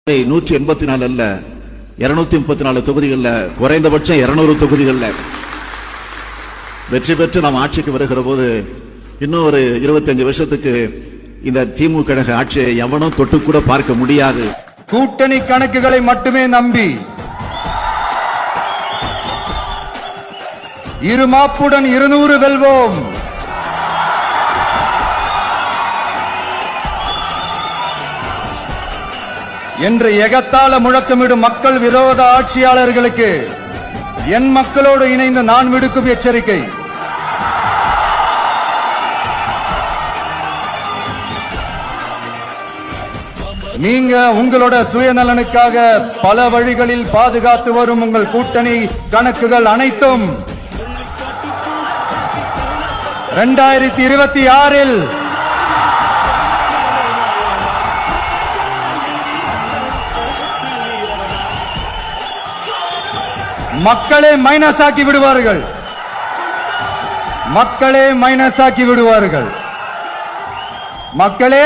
184 அல்ல 234 தொகுதிகளில் குறைந்தபட்சம் 200 தொகுதிகளில் வெற்றி பெற்று நாம் ஆட்சிக்கு வருகிற போது இன்னும் ஒரு 25 வருஷத்துக்கு இந்த திமுக ஆட்சியை எவனும் தொட்டு கூட பார்க்க முடியாது. கூட்டணி கணக்குகளை மட்டுமே நம்பி இருமாப்புடன் 200 வெல்வோம். என்று எகத்தால முழக்கமிடும் மக்கள் விரோத ஆட்சியாளர்களுக்கு என் மக்களோடு இணைந்து நான் விடுக்கும் எச்சரிக்கை. நீங்க உங்களோட சுயநலனுக்காக பல வழிகளில் பாதுகாத்து வரும் உங்கள் கூட்டணி கணக்குகள் அனைத்தும் 2026 மக்களே மைனஸ் ஆக்கி விடுவார்கள். மக்களே மைனஸ் ஆக்கி விடுவார்கள். மக்களே